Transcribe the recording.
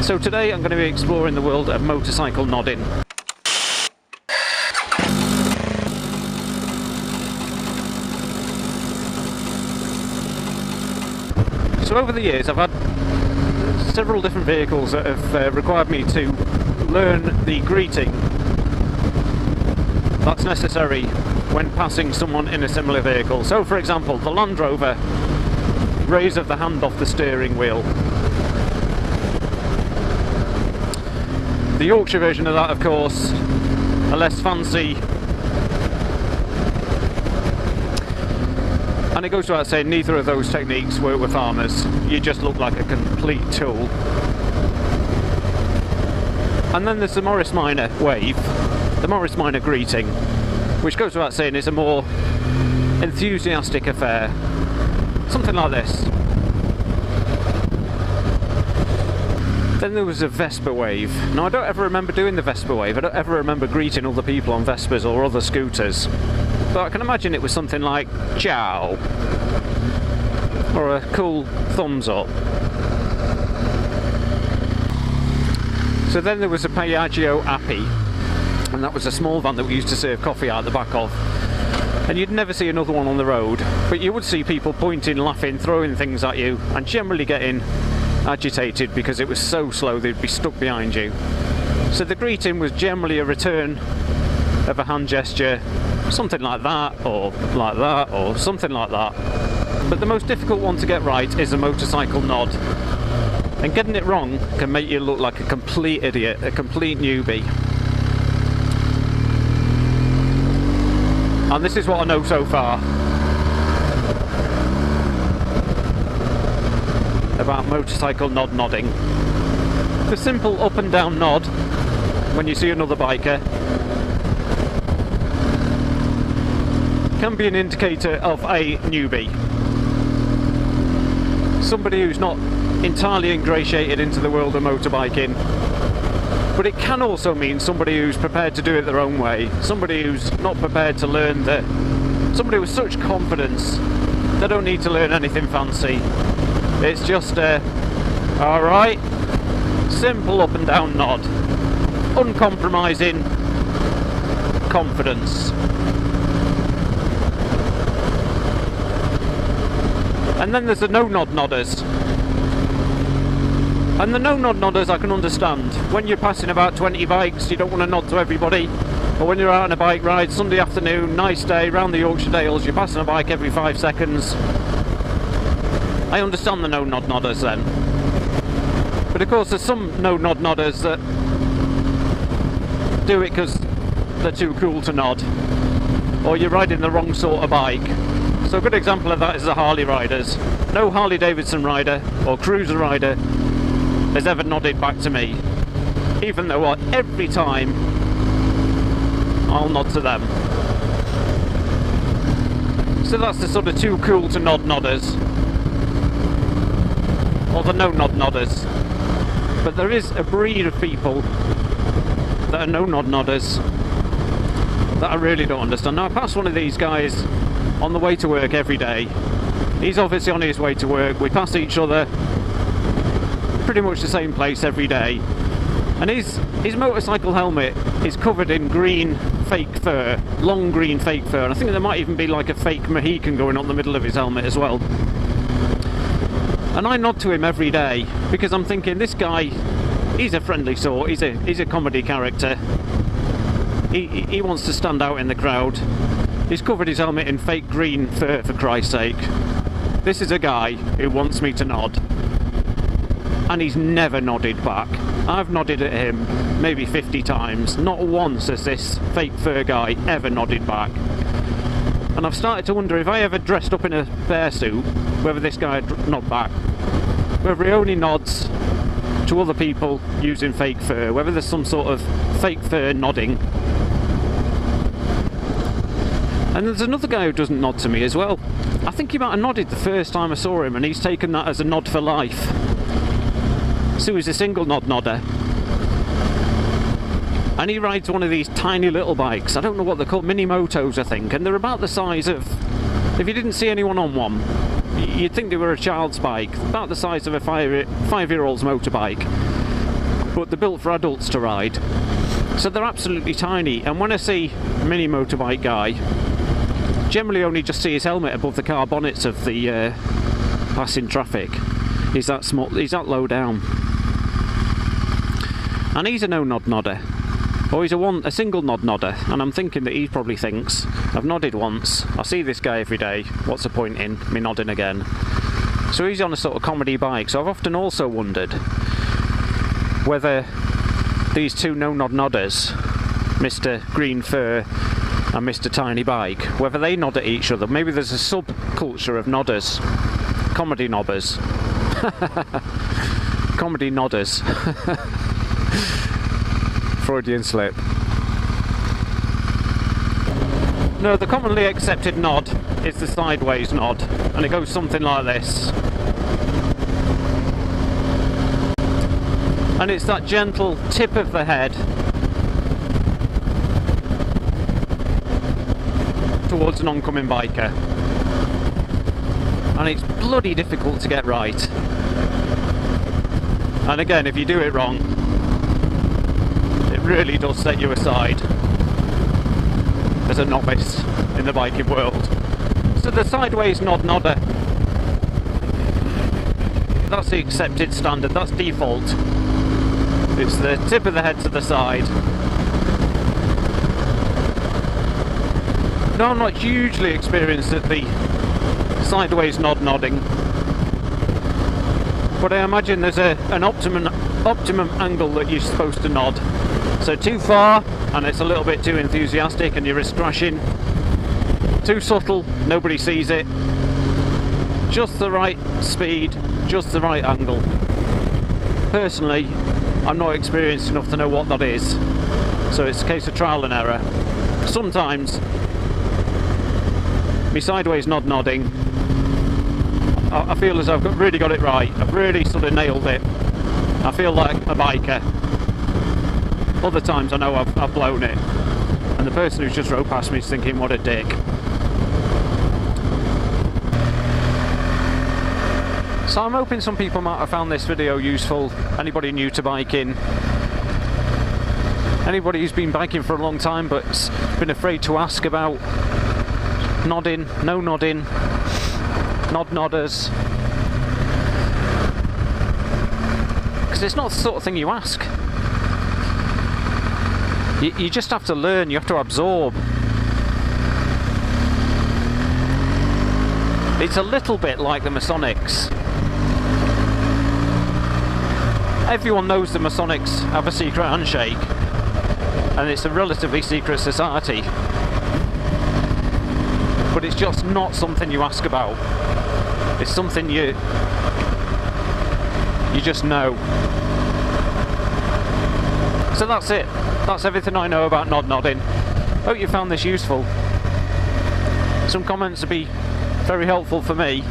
So today I'm going to be exploring the world of motorcycle nodding. So over the years I've had several different vehicles that have required me to learn the greeting that's necessary when passing someone in a similar vehicle. So for example, the Land Rover raise of the hand off the steering wheel. The Yorkshire version of that, of course, a less fancy, and it goes without saying neither of those techniques work with farmers. You just look like a complete tool. And then there's the Morris Minor wave, the Morris Minor greeting, which goes without saying is a more enthusiastic affair. Something like this. Then there was a Vespa wave. Now I don't ever remember doing the Vespa wave, I don't ever remember greeting other people on Vespas or other scooters. But I can imagine it was something like ciao, or a cool thumbs up. So then there was a Piaggio Appy, and that was a small van that we used to serve coffee out the back of. And you'd never see another one on the road, but you would see people pointing, laughing, throwing things at you, and generally getting agitated because it was so slow they'd be stuck behind you. So the greeting was generally a return of a hand gesture, something like that, or something like that. But the most difficult one to get right is a motorcycle nod. And getting it wrong can make you look like a complete idiot, a complete newbie. And this is what I know so far about motorcycle nodding. The simple up and down nod when you see another biker can be an indicator of a newbie. Somebody who's not entirely ingratiated into the world of motorbiking. But it can also mean somebody who's prepared to do it their own way. Somebody who's not prepared to learn that. Somebody with such confidence they don't need to learn anything fancy. It's just a alright, simple up and down nod. Uncompromising confidence. And then there's the no-nod nodders. And the no-nod nodders I can understand. When you're passing about 20 bikes, you don't want to nod to everybody. Or when you're out on a bike ride, Sunday afternoon, nice day, round the Yorkshire Dales, you're passing a bike every 5 seconds. I understand the no-nod nodders then. But of course there's some no-nod nodders that do it because they're too cool to nod. Or you're riding the wrong sort of bike. So a good example of that is the Harley riders. No Harley Davidson rider or cruiser rider has ever nodded back to me. Even though every time I'll nod to them. So that's the sort of too cool to nod nodders. Or the no-nod nodders. But there is a breed of people that are no-nod nodders that I really don't understand. Now I pass one of these guys on the way to work every day. He's obviously on his way to work. We pass each other pretty much the same place every day. And his motorcycle helmet is covered in green fake fur, long green fake fur. And I think there might even be like a fake Mohican going on the middle of his helmet as well. And I nod to him every day because I'm thinking this guy, he's a friendly sort, he's a comedy character. He wants to stand out in the crowd. He's covered his helmet in fake green fur, for Christ's sake. This is a guy who wants me to nod. And he's never nodded back. I've nodded at him maybe 50 times. Not once has this fake fur guy ever nodded back. And I've started to wonder if I ever dressed up in a bear suit, whether this guy would nod back. Whether he only nods to other people using fake fur. Whether there's some sort of fake fur nodding. And there's another guy who doesn't nod to me as well. I think he might have nodded the first time I saw him, and he's taken that as a nod for life. So he's a single nod nodder. And he rides one of these tiny little bikes. I don't know what they're called, mini motos I think, and they're about the size of, if you didn't see anyone on one, you'd think they were a child's bike, about the size of a 5-year-old's motorbike. but they're built for adults to ride. So they're absolutely tiny, and when I see a mini motorbike guy, generally only just see his helmet above the car bonnets of the passing traffic. He's that small, he's that low down. And he's a no nod nodder. Or he's a single nod nodder, and I'm thinking that he probably thinks, I've nodded once, I see this guy every day, what's the point in me nodding again? So he's on a sort of comedy bike. So I've often also wondered whether these two no nod nodders, Mr. Green Fur and Mr. Tiny Bike, whether they nod at each other. Maybe there's a subculture of nodders, comedy nobbers. Comedy nodders. Freudian slip. No, the commonly accepted nod is the sideways nod, and it goes something like this. And it's that gentle tip of the head towards an oncoming biker. And it's bloody difficult to get right. And again, if you do it wrong, it really does set you aside as a novice in the biking world. So the sideways nod nodder, that's the accepted standard, that's default. It's the tip of the head to the side. No, I'm not hugely experienced at the sideways nod nodding, but I imagine there's an optimum angle that you're supposed to nod. So too far and it's a little bit too enthusiastic and your wrist crashing. Too subtle, nobody sees it. Just the right speed, just the right angle. Personally, I'm not experienced enough to know what that is, so it's a case of trial and error. Sometimes me sideways nod nodding, I feel as I've really got it right. I've really sort of nailed it. I feel like a biker. Other times I know I've blown it, and the person who's just rode past me is thinking, what a dick. So I'm hoping some people might have found this video useful. Anybody new to biking, anybody who's been biking for a long time but's been afraid to ask about nodding, no nodding, nod nodders, because it's not the sort of thing you ask. You just have to learn, you have to absorb. It's a little bit like the Masonics. Everyone knows the Masonics have a secret handshake, and it's a relatively secret society. But it's just not something you ask about. It's something you just know. So that's it. That's everything I know about nod nodding. Hope you found this useful. Some comments would be very helpful for me.